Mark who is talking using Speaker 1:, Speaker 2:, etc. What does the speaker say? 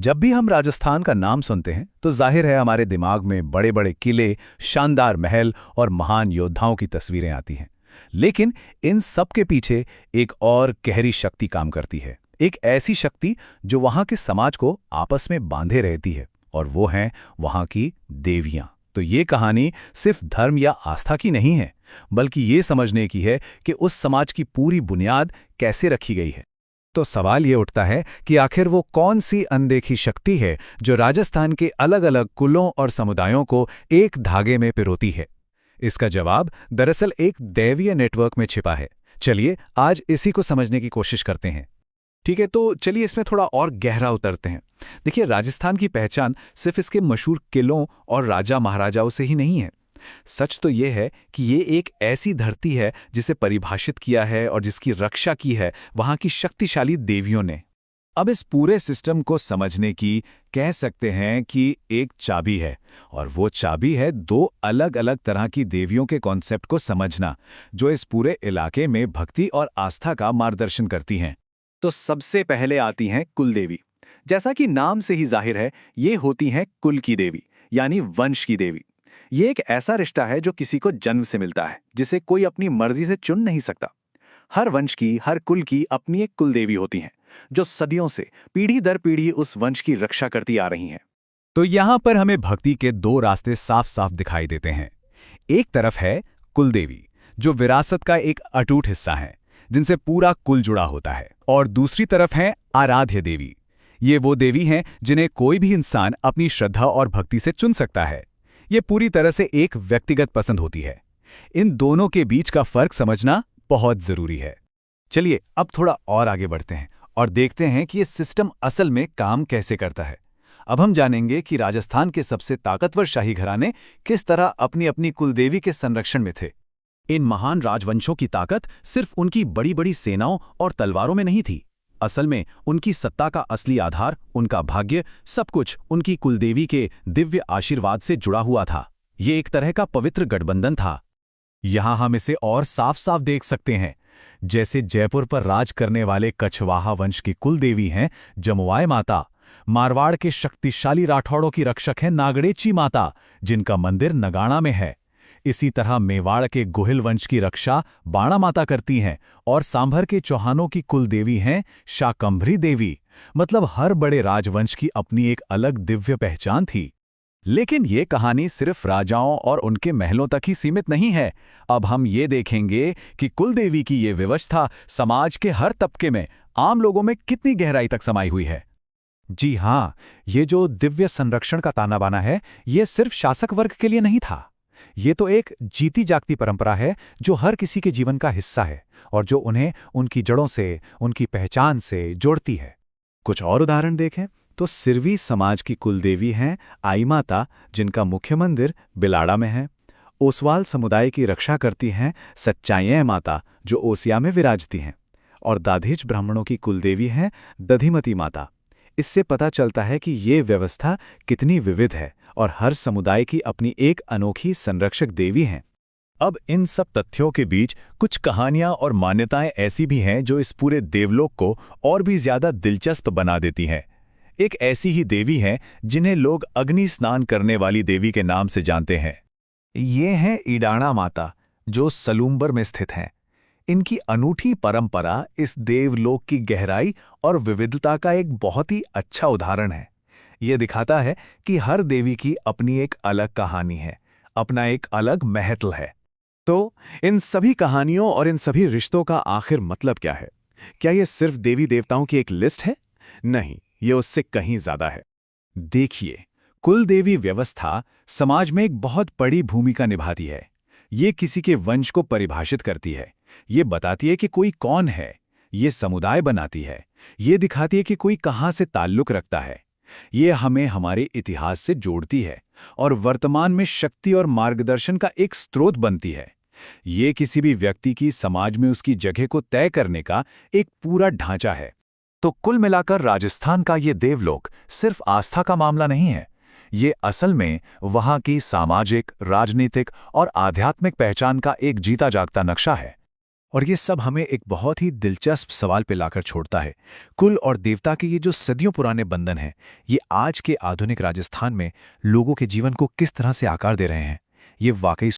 Speaker 1: जब भी हम राजस्थान का नाम सुनते हैं तो जाहिर है हमारे दिमाग में बड़े बड़े किले, शानदार महल और महान योद्धाओं की तस्वीरें आती हैं। लेकिन इन सब के पीछे एक और गहरी शक्ति काम करती है, एक ऐसी शक्ति जो वहाँ के समाज को आपस में बांधे रहती है, और वो हैं वहाँ की देवियाँ। तो ये कहानी सिर्फ धर्म या आस्था की नहीं है, बल्कि ये समझने की है कि उस समाज की पूरी बुनियाद कैसे रखी गई है। तो सवाल ये उठता है कि आखिर वो कौन सी अनदेखी शक्ति है जो राजस्थान के अलग अलग कुलों और समुदायों को एक धागे में पिरोती है। इसका जवाब दरअसल एक दैवीय नेटवर्क में छिपा है। चलिए आज इसी को समझने की कोशिश करते हैं। ठीक है, तो चलिए इसमें थोड़ा और गहरा उतरते हैं। देखिए, राजस्थान की पहचान सिर्फ इसके मशहूर किलों और राजा महाराजाओं से ही नहीं है। सच तो ये है कि ये एक ऐसी धरती है जिसे परिभाषित किया है और जिसकी रक्षा की है वहां की शक्तिशाली देवियों ने। अब इस पूरे सिस्टम को समझने की कह सकते हैं कि एक चाबी है, और वो चाबी है दो अलग अलग तरह की देवियों के कॉन्सेप्ट को समझना, जो इस पूरे इलाके में भक्ति और आस्था का मार्गदर्शन करती हैं। तो सबसे पहले आती हैं कुल देवी। जैसा कि नाम से ही जाहिर है, ये होती हैं कुल की देवी, यानी वंश की देवी। ये एक ऐसा रिश्ता है जो किसी को जन्म से मिलता है, जिसे कोई अपनी मर्जी से चुन नहीं सकता। हर वंश की, हर कुल की अपनी एक कुल देवी होती हैं, जो सदियों से पीढ़ी दर पीढ़ी उस वंश की रक्षा करती आ रही हैं। तो यहाँ पर हमें भक्ति के दो रास्ते साफ साफ दिखाई देते हैं। एक तरफ है कुल देवी, जो विरासत का एक अटूट हिस्सा है, जिनसे पूरा कुल जुड़ा होता है, और दूसरी तरफ है आराध्य देवी। ये वो देवी हैं जिन्हें कोई भी इंसान अपनी श्रद्धा और भक्ति से चुन सकता है। ये पूरी तरह से एक व्यक्तिगत पसंद होती है। इन दोनों के बीच का फर्क समझना बहुत जरूरी है। चलिए अब थोड़ा और आगे बढ़ते हैं और देखते हैं कि ये सिस्टम असल में काम कैसे करता है। अब हम जानेंगे कि राजस्थान के सबसे ताकतवर शाही घराने किस तरह अपनी अपनी कुलदेवी के संरक्षण में थे। इन महान राजवंशों की ताकत सिर्फ उनकी बड़ी बड़ी सेनाओं और तलवारों में नहीं थी। असल में उनकी सत्ता का असली आधार, उनका भाग्य, सब कुछ उनकी कुलदेवी के दिव्य आशीर्वाद से जुड़ा हुआ था। ये एक तरह का पवित्र गठबंधन था। यहाँ हम इसे और साफ साफ देख सकते हैं। जैसे जयपुर पर राज करने वाले कछवाहा वंश की कुलदेवी हैं जमुआय माता, मारवाड़ के शक्तिशाली राठौड़ों की रक्षक है नागड़ेची माता, जिनका मंदिर नगाड़ा में है। इसी तरह मेवाड़ के गोहिल वंश की रक्षा बाणा माता करती हैं, और सांभर के चौहानों की कुलदेवी हैं शाकंभरी देवी। मतलब हर बड़े राजवंश की अपनी एक अलग दिव्य पहचान थी। लेकिन ये कहानी सिर्फ राजाओं और उनके महलों तक ही सीमित नहीं है। अब हम ये देखेंगे कि कुलदेवी की ये व्यवस्था समाज के हर तबके में, आम लोगों में कितनी गहराई तक समाई हुई है। जी हाँ, ये जो दिव्य संरक्षण का ताना बाना है, ये सिर्फ शासक वर्ग के लिए नहीं था। ये तो एक जीती जागती परंपरा है जो हर किसी के जीवन का हिस्सा है, और जो उन्हें उनकी जड़ों से, उनकी पहचान से जोड़ती है। कुछ और उदाहरण देखें तो सिरवी समाज की कुलदेवी हैं आई माता, जिनका मुख्य मंदिर बिलाड़ा में है। ओसवाल समुदाय की रक्षा करती हैं सच्चाइयाँ माता, जो ओसिया में विराजती हैं। और दाधिच ब्राह्मणों की कुलदेवी हैं दधिमती माता। इससे पता चलता है कि ये व्यवस्था कितनी विविध है, और हर समुदाय की अपनी एक अनोखी संरक्षक देवी हैं। अब इन सब तथ्यों के बीच कुछ कहानियां और मान्यताएं ऐसी भी हैं जो इस पूरे देवलोक को और भी ज्यादा दिलचस्प बना देती हैं। एक ऐसी ही देवी हैं जिन्हें लोग अग्नि स्नान करने वाली देवी के नाम से जानते हैं। ये हैं ईडाणा माता, जो सलूम्बर में स्थित हैं। इनकी अनूठी परंपरा इस देवलोक की गहराई और विविधता का एक बहुत ही अच्छा उदाहरण है। ये दिखाता है कि हर देवी की अपनी एक अलग कहानी है, अपना एक अलग महत्व है। तो इन सभी कहानियों और इन सभी रिश्तों का आखिर मतलब क्या है? क्या ये सिर्फ देवी देवताओं की एक लिस्ट है? नहीं, ये उससे कहीं ज्यादा है। देखिए, कुलदेवी व्यवस्था समाज में एक बहुत बड़ी भूमिका निभाती है। ये किसी के वंश को परिभाषित करती है। ये बताती है कि कोई कौन है। ये समुदाय बनाती है। ये दिखाती है कि कोई कहाँ से ताल्लुक रखता है। ये हमें हमारे इतिहास से जोड़ती है और वर्तमान में शक्ति और मार्गदर्शन का एक स्रोत बनती है। ये किसी भी व्यक्ति की समाज में उसकी जगह को तय करने का एक पूरा ढांचा है। तो कुल मिलाकर राजस्थान का ये देवलोक सिर्फ आस्था का मामला नहीं है। ये असल में वहाँ की सामाजिक, राजनीतिक और आध्यात्मिक पहचान का एक जीता जागता नक्शा है। और ये सब हमें एक बहुत ही दिलचस्प सवाल पे लाकर छोड़ता है। कुल और देवता के ये जो सदियों पुराने बंधन हैं, ये आज के आधुनिक राजस्थान में लोगों के जीवन को किस तरह से आकार दे रहे हैं? ये वाकई